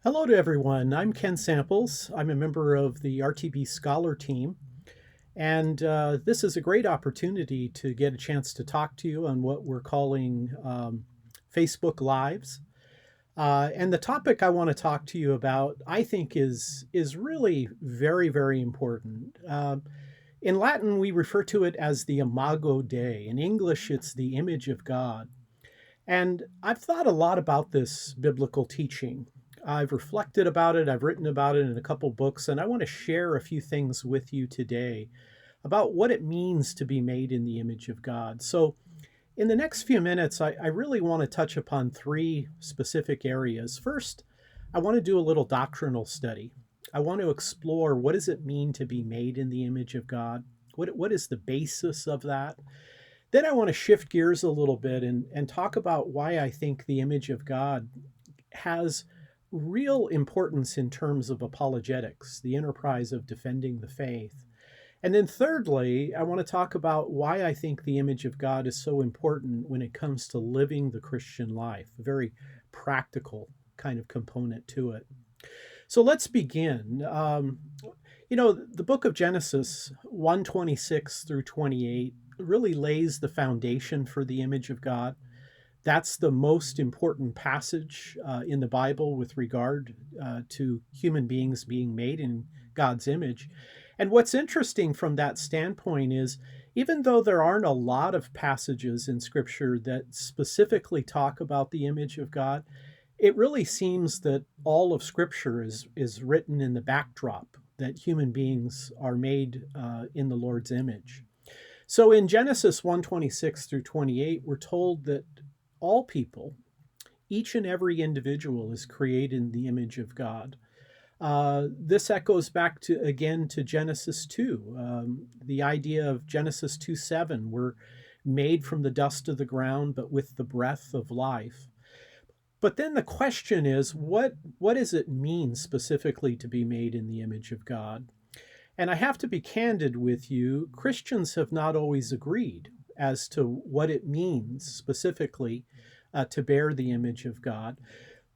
Hello to everyone. I'm Ken Samples. I'm a member of the RTB Scholar team, and this is a great opportunity to get a chance to talk to you on what we're calling Facebook Lives. And the topic I want to talk to you about, I think, is really very, very important. In Latin, we refer to it as the Imago Dei. In English, it's the image of God. And I've thought a lot about this biblical teaching. I've reflected about it, I've written about it in a couple books, and I want to share a few things with you today about what it means to be made in the image of God. So, in the next few minutes, I really want to touch upon three specific areas. First, I want to do a little doctrinal study. I want to explore what does it mean to be made in the image of God? What is the basis of that? Then I want to shift gears a little bit and talk about why I think the image of God has real importance in terms of apologetics, the enterprise of defending the faith. And then thirdly, I want to talk about why I think the image of God is so important when it comes to living the Christian life, a very practical kind of component to it. So let's begin. The book of Genesis 1:26 through 28 really lays the foundation for the image of God. That's the most important passage in the Bible with regard to human beings being made in God's image. And what's interesting from that standpoint is even though there aren't a lot of passages in Scripture that specifically talk about the image of God, it really seems that all of Scripture is written in the backdrop that human beings are made in the Lord's image. So in Genesis 1:26 through 28, we're told that all people, each and every individual, is created in the image of God. This echoes back to Genesis 2. The idea of Genesis 2:7, we're made from the dust of the ground, but with the breath of life. But then the question is, what does it mean specifically to be made in the image of God? And I have to be candid with you, Christians have not always agreed as to what it means specifically to bear the image of God.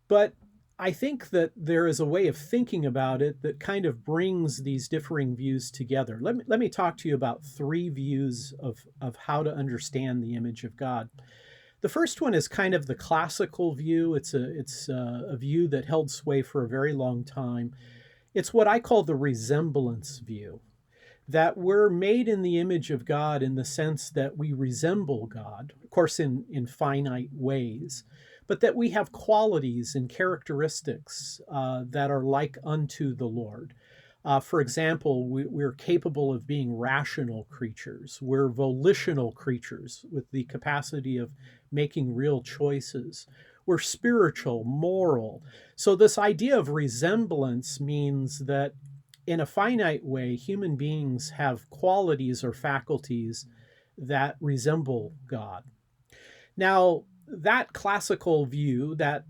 But I think that there is a way of thinking about it that kind of brings these differing views together. Let me talk to you about three views of how to understand the image of God. The first one is kind of the classical view. It's a view that held sway for a very long time. It's what I call the resemblance view, that we're made in the image of God in the sense that we resemble God, of course, in finite ways, but that we have qualities and characteristics that are like unto the Lord. For example, we're capable of being rational creatures. We're volitional creatures with the capacity of making real choices. We're spiritual, moral. So, this idea of resemblance means that in a finite way, human beings have qualities or faculties that resemble God. Now, that classical view, that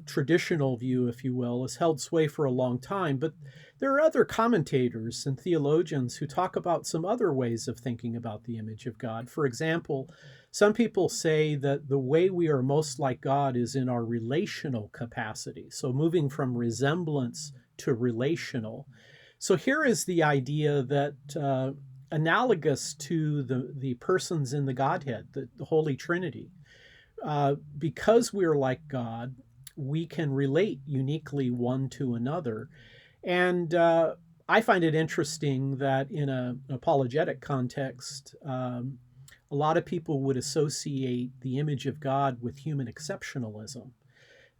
traditional view, if you will, has held sway for a long time, but there are other commentators and theologians who talk about some other ways of thinking about the image of God. For example, some people say that the way we are most like God is in our relational capacity. So moving from resemblance to relational. So here is the idea that analogous to the persons in the Godhead, the Holy Trinity, because we're like God, we can relate uniquely one to another. And I find it interesting that in an apologetic context, a lot of people would associate the image of God with human exceptionalism,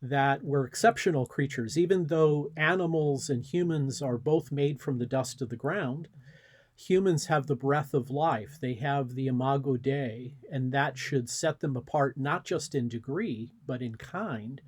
that we're exceptional creatures. Even though animals and humans are both made from the dust of the ground, humans have the breath of life. They have the Imago Dei, and that should set them apart not just in degree, but in kind.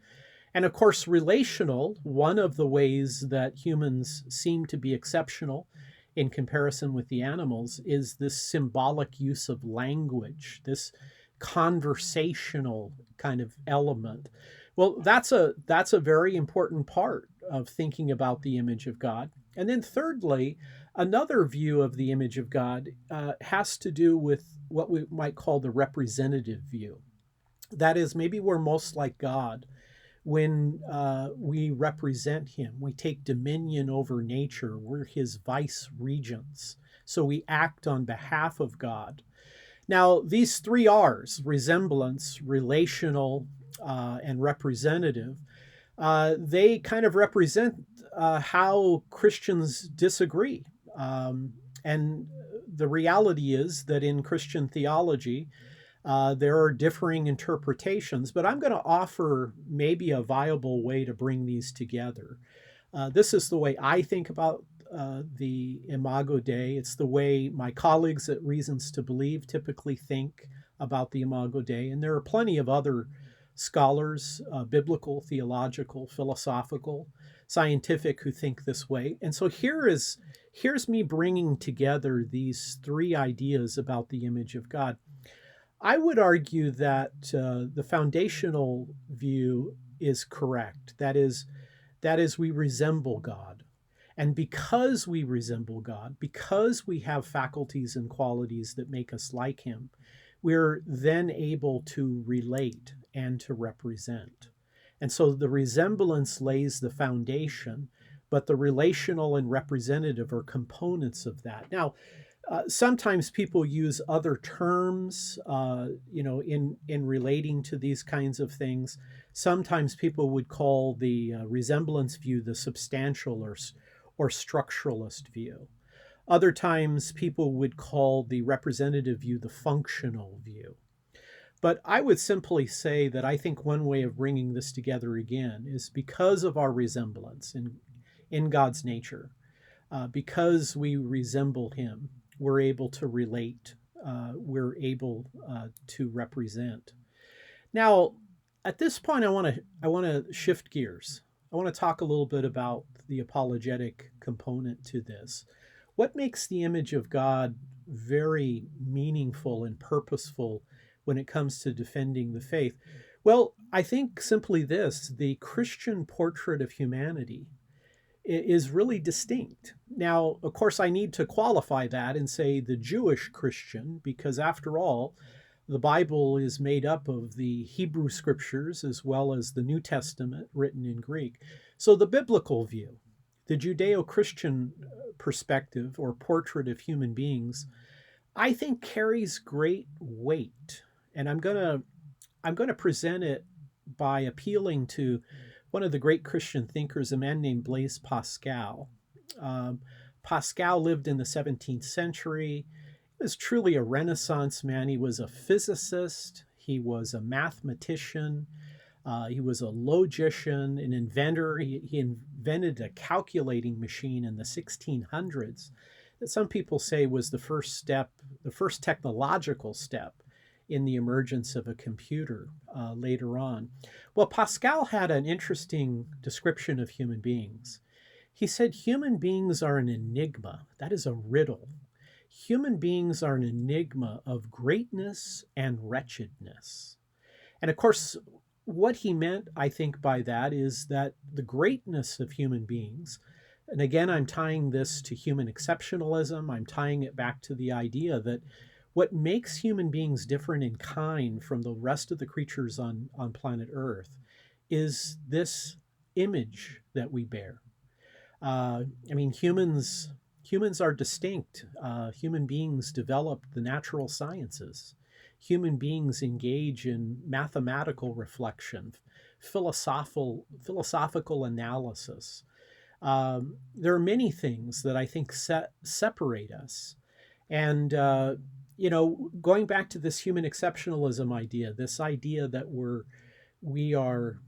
And of course, relational, one of the ways that humans seem to be exceptional in comparison with the animals is this symbolic use of language, this conversational kind of element. Well, that's a very important part of thinking about the image of God. And then thirdly, another view of the image of God has to do with what we might call the representative view. That is, maybe we're most like God when we represent him. We take dominion over nature. We're his vice regents. So we act on behalf of God. Now, these three R's, resemblance, relational, and representative, they kind of represent how Christians disagree. And the reality is that in Christian theology, there are differing interpretations, but I'm going to offer maybe a viable way to bring these together. This is the way I think about the Imago Dei. It's the way my colleagues at Reasons to Believe typically think about the Imago Dei. And there are plenty of other scholars, biblical, theological, philosophical, scientific, who think this way. And so here's me bringing together these three ideas about the image of God. I would argue that the foundational view is correct. That is, we resemble God. And because we resemble God, because we have faculties and qualities that make us like him, we're then able to relate and to represent. And so the resemblance lays the foundation, but the relational and representative are components of that. Now, sometimes people use other terms, in relating to these kinds of things. Sometimes people would call the resemblance view the substantial or structuralist view. Other times people would call the representative view the functional view. But I would simply say that I think one way of bringing this together again is because of our resemblance in God's nature, because we resemble him, we're able to relate, we're able to represent. Now, at this point, I want to shift gears. I want to talk a little bit about the apologetic component to this. What makes the image of God very meaningful and purposeful when it comes to defending the faith? Well, I think simply this: the Christian portrait of humanity is really distinct. Now, of course, I need to qualify that and say the Jewish Christian, because after all, the Bible is made up of the Hebrew scriptures as well as the New Testament written in Greek. So the biblical view, the Judeo-Christian perspective or portrait of human beings, I think carries great weight. And I'm going to present it by appealing to one of the great Christian thinkers, a man named Blaise Pascal. Pascal lived in the 17th century. He was truly a Renaissance man. He was a physicist. He was a mathematician. He was a logician, an inventor. He invented a calculating machine in the 1600s that some people say was the first step, the first technological step in the emergence of a computer later on. Well, Pascal had an interesting description of human beings. He said human beings are an enigma. That is a riddle. Human beings are an enigma of greatness and wretchedness. And of course, what he meant, I think, by that is that the greatness of human beings, and again, I'm tying this to human exceptionalism, I'm tying it back to the idea that what makes human beings different in kind from the rest of the creatures on planet Earth is this image that we bear. Humans are distinct. Human beings develop the natural sciences. Human beings engage in mathematical reflection, philosophical analysis. There are many things that I think separate us. And going back to this human exceptionalism idea, this idea that we are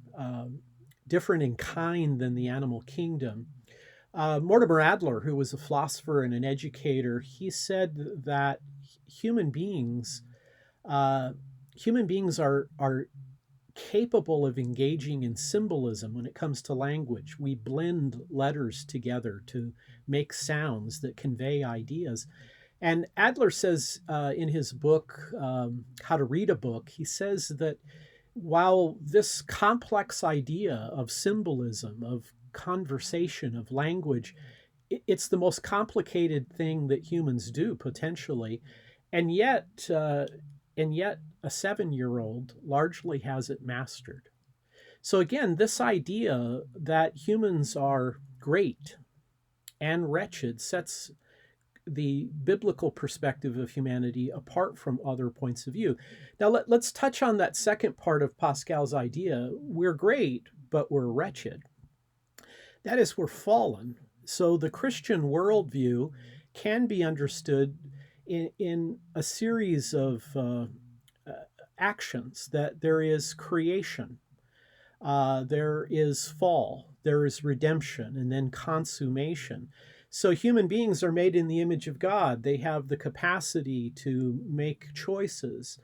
different in kind than the animal kingdom. Mortimer Adler, who was a philosopher and an educator, he said that human beings are capable of engaging in symbolism when it comes to language. We blend letters together to make sounds that convey ideas. And Adler says in his book, How to Read a Book, he says that while this complex idea of symbolism, of conversation, of language, it's the most complicated thing that humans do potentially, and yet a 7-year-old largely has it mastered. So, again, this idea that humans are great and wretched sets the biblical perspective of humanity apart from other points of view. Now, let's touch on that second part of Pascal's idea. We're great, but we're wretched. That is, we're fallen. So the Christian worldview can be understood in a series of actions, that there is creation, there is fall, there is redemption, and then consummation. So human beings are made in the image of God. They have the capacity to make choices.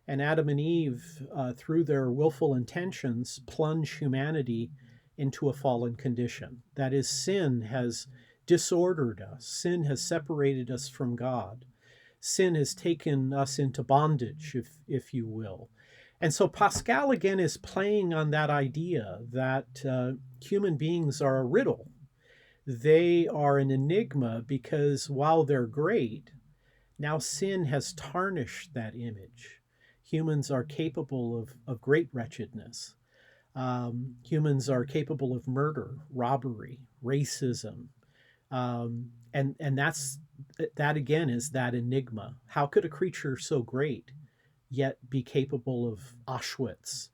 And Adam and Eve, through their willful intentions, plunge humanity into a fallen condition. That is, sin has disordered us, sin has separated us from God. Sin has taken us into bondage, if you will. And so Pascal again is playing on that idea that human beings are a riddle. They are an enigma because while they're great, now sin has tarnished that image. Humans are capable of great wretchedness. Humans are capable of murder, robbery, racism, and that again is that enigma. How could a creature so great yet be capable of Auschwitz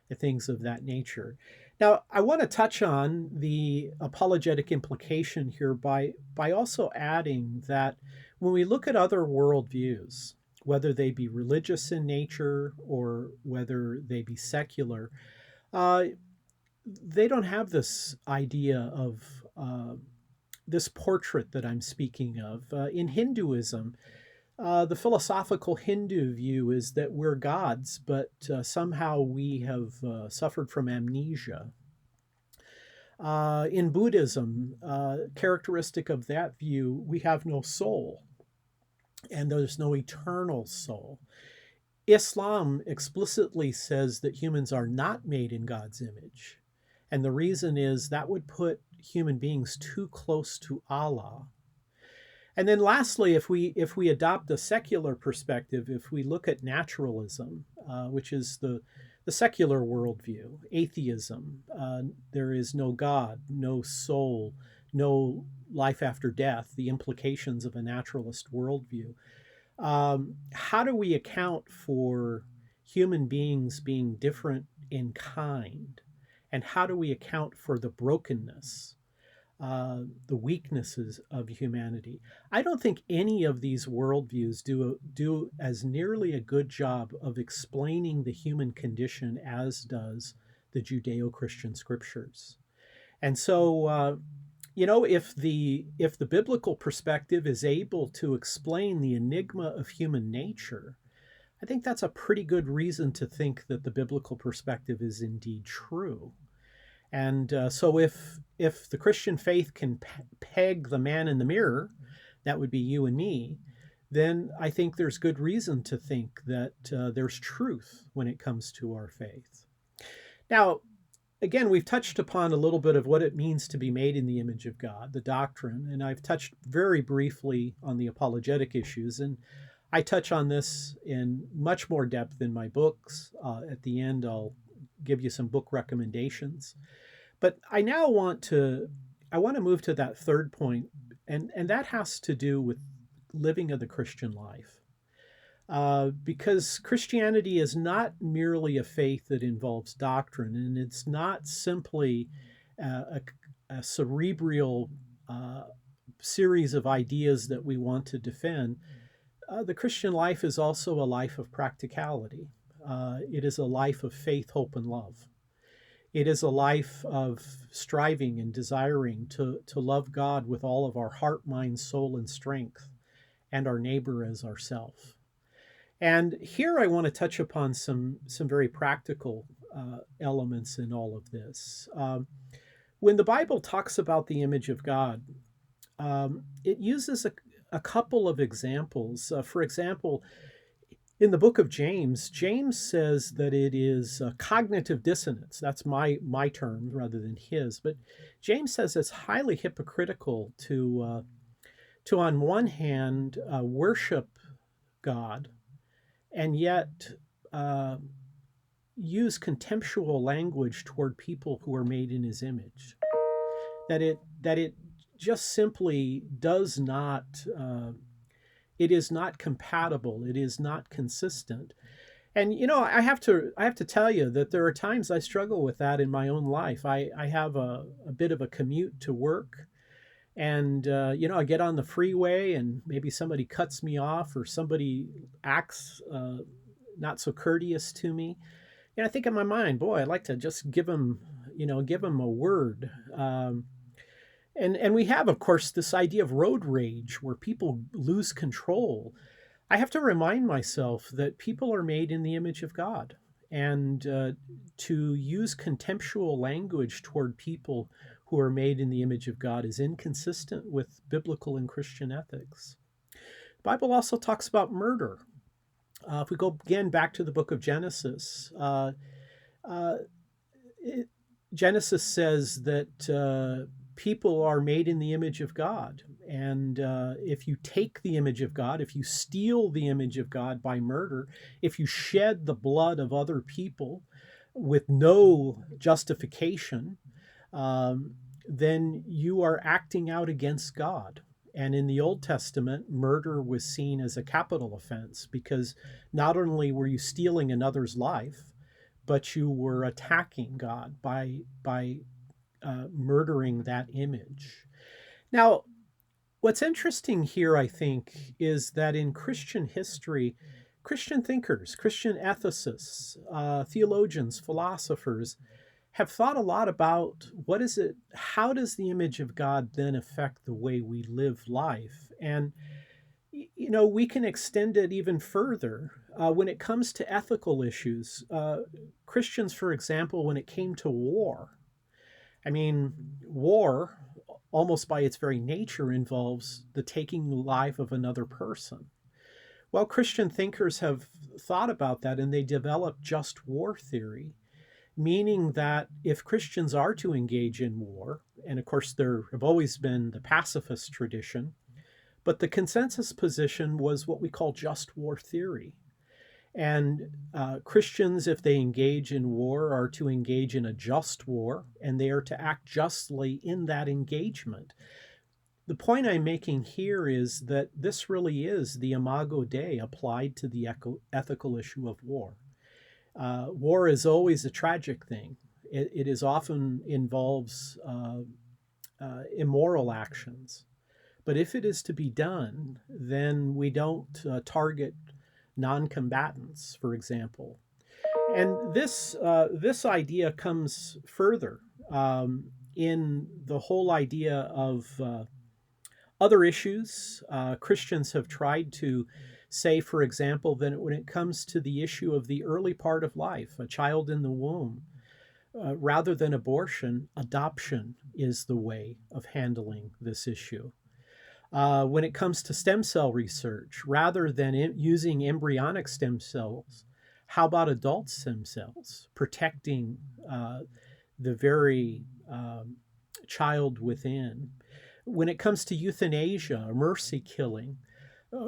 and things of that nature? Now, I want to touch on the apologetic implication here by also adding that when we look at other worldviews, whether they be religious in nature or whether they be secular, uh, they don't have this idea of this portrait that I'm speaking of. In Hinduism, the philosophical Hindu view is that we're gods, but somehow we have suffered from amnesia. In Buddhism, characteristic of that view, we have no soul, and there's no eternal soul. Islam explicitly says that humans are not made in God's image. And the reason is that would put human beings too close to Allah. And then lastly, if we adopt a secular perspective, if we look at naturalism, which is the secular worldview, atheism, there is no God, no soul, no life after death, the implications of a naturalist worldview. How do we account for human beings being different in kind? And how do we account for the brokenness, the weaknesses of humanity? I don't think any of these worldviews do as nearly a good job of explaining the human condition as does the Judeo-Christian scriptures. And so, if the biblical perspective is able to explain the enigma of human nature, I think that's a pretty good reason to think that the biblical perspective is indeed true. And so if the Christian faith can peg the man in the mirror, that would be you and me, then I think there's good reason to think that there's truth when it comes to our faith. Now, again, we've touched upon a little bit of what it means to be made in the image of God, the doctrine, and I've touched very briefly on the apologetic issues, and I touch on this in much more depth in my books. At the end, I'll give you some book recommendations. But I now want to move to that third point, and that has to do with living of the Christian life. Because Christianity is not merely a faith that involves doctrine, and it's not simply a cerebral series of ideas that we want to defend. The Christian life is also a life of practicality. It is a life of faith, hope, and love. It is a life of striving and desiring to love God with all of our heart, mind, soul, and strength, and our neighbor as ourself. And here I want to touch upon some very practical elements in all of this. When the Bible talks about the image of God, it uses a couple of examples. For example, in the book of James, James says that it is cognitive dissonance. That's my term rather than his. But James says it's highly hypocritical to on one hand, worship God, and yet use contemptual language toward people who are made in his image. That it just simply does not, it is not compatible, it is not consistent. And I have to tell you that there are times I struggle with that in my own life. I have a bit of a commute to work, and I get on the freeway, and maybe somebody cuts me off, or somebody acts not so courteous to me. And I think in my mind, boy, I'd like to just give him a word. And we have, of course, this idea of road rage where people lose control. I have to remind myself that people are made in the image of God, and to use contemptual language toward people who are made in the image of God is inconsistent with biblical and Christian ethics. The Bible also talks about murder. If we go again back to the book of Genesis, uh, Genesis says that people are made in the image of God. And if you take the image of God, if you steal the image of God by murder, if you shed the blood of other people with no justification, then you are acting out against God. And in the Old Testament, murder was seen as a capital offense because not only were you stealing another's life, but you were attacking God by murdering that image. Now, what's interesting here, I think, is that in Christian history, Christian thinkers, Christian ethicists, theologians, philosophers have thought a lot about how does the image of God then affect the way we live life? And, we can extend it even further. When it comes to ethical issues, Christians, for example, when it came to war, I mean, war, almost by its very nature, involves the taking life of another person. Well, Christian thinkers have thought about that, and they developed just war theory, meaning that if Christians are to engage in war, and of course there have always been the pacifist tradition, but the consensus position was what we call just war theory. And Christians, if they engage in war, are to engage in a just war, and they are to act justly in that engagement. The point I'm making here is that this really is the Imago Dei applied to the ethical issue of war. War is always a tragic thing. It is often involves immoral actions. But if it is to be done, then we don't target non-combatants, for example. And this idea comes further in the whole idea of other issues. Christians have tried to say, for example, that when it comes to the issue of the early part of life, a child in the womb, rather than abortion, adoption is the way of handling this issue. When it comes to stem cell research, rather than using embryonic stem cells, how about adult stem cells, protecting the very child within? When it comes to euthanasia, mercy killing,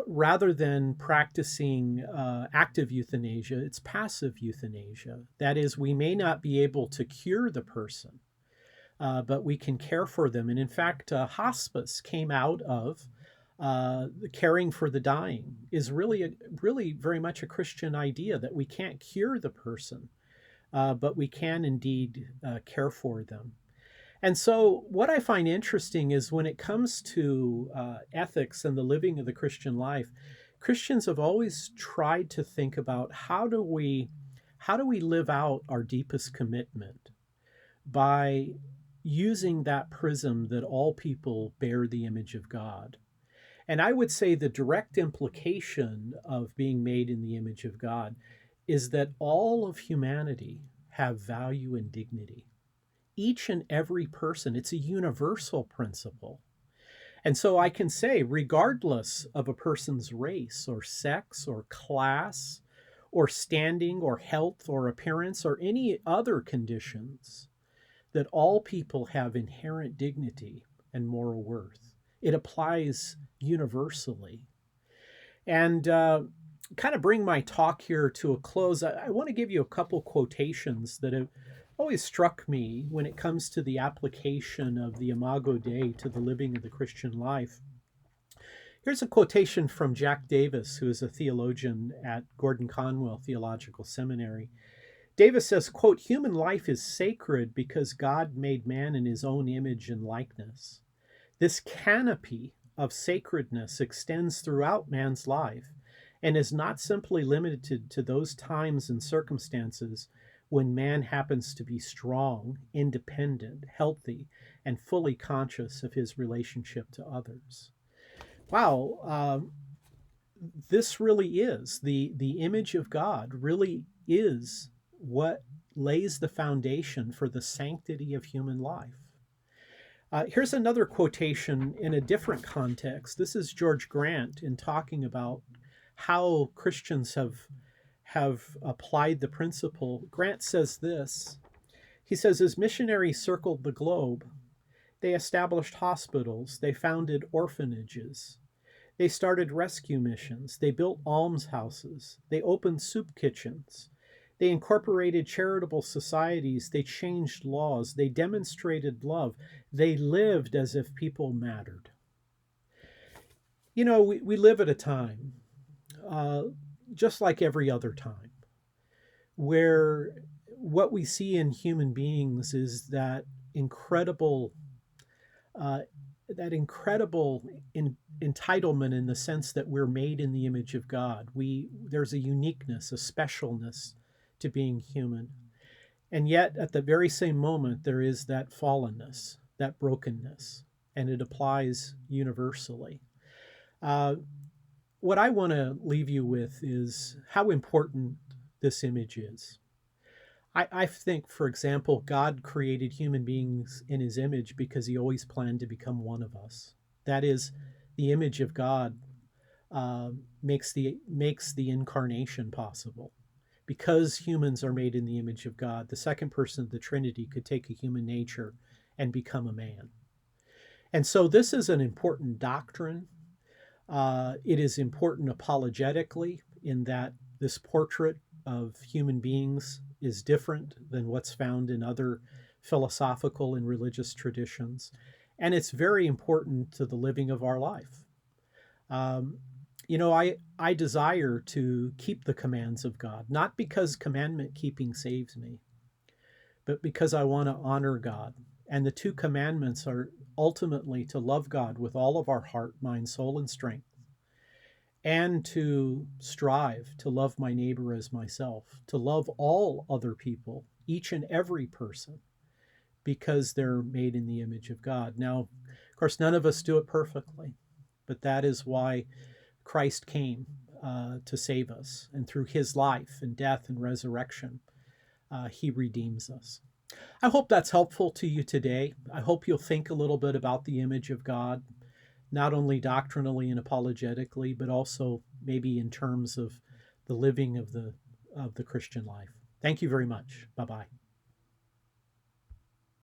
rather than practicing active euthanasia, it's passive euthanasia. That is, we may not be able to cure the person, but we can care for them. And in fact, hospice came out of caring for the dying, is really very much a Christian idea that we can't cure the person, but we can indeed care for them. And so, what I find interesting is when it comes to ethics and the living of the Christian life, Christians have always tried to think about how do we live out our deepest commitment by using that prism that all people bear the image of God. And I would say the direct implication of being made in the image of God is that all of humanity have value and dignity. Each and every person, it's a universal principle. And so I can say, regardless of a person's race or sex or class or standing or health or appearance or any other conditions, that all people have inherent dignity and moral worth. It applies universally. And kind of bring my talk here to a close, I want to give you a couple quotations that have always struck me when it comes to the application of the Imago Dei to the living of the Christian life. Here's a quotation from Jack Davis, who is a theologian at Gordon Conwell Theological Seminary. Davis says, quote, "Human life is sacred because God made man in his own image and likeness. This canopy of sacredness extends throughout man's life and is not simply limited to those times and circumstances when man happens to be strong, independent, healthy, and fully conscious of his relationship to others." Wow, this really is the image of God, really is what lays the foundation for the sanctity of human life. Here's another quotation in a different context. This is George Grant in talking about how Christians have applied the principle. Grant says this. He says, as missionaries circled the globe, they established hospitals, they founded orphanages, they started rescue missions, they built almshouses, they opened soup kitchens, they incorporated charitable societies, they changed laws, they demonstrated love, they lived as if people mattered. You know, we live at a time, just like every other time, where what we see in human beings is that incredible uh, entitlement in the sense that we're made in the image of God. There's a uniqueness, a specialness to being human. And yet, at the very same moment, there is that fallenness, that brokenness, and it applies universally. What I want to leave you with is how important this image is. I think, for example, God created human beings in his image because he always planned to become one of us. That is, the image of God makes the incarnation possible. Because humans are made in the image of God, the second person of the Trinity could take a human nature and become a man. And so this is an important doctrine. It is important apologetically in that this portrait of human beings is different than what's found in other philosophical and religious traditions. And it's very important to the living of our life. You know, I desire to keep the commands of God, not because commandment keeping saves me, but because I want to honor God. And the two commandments are ultimately to love God with all of our heart, mind, soul, and strength, and to strive to love my neighbor as myself, to love all other people, each and every person, because they're made in the image of God. Now, of course, none of us do it perfectly, but that is why Christ came to save us. And through his life and death and resurrection, he redeems us. I hope that's helpful to you today. I hope you'll think a little bit about the image of God, not only doctrinally and apologetically, but also maybe in terms of the living of the Christian life. Thank you very much. Bye-bye.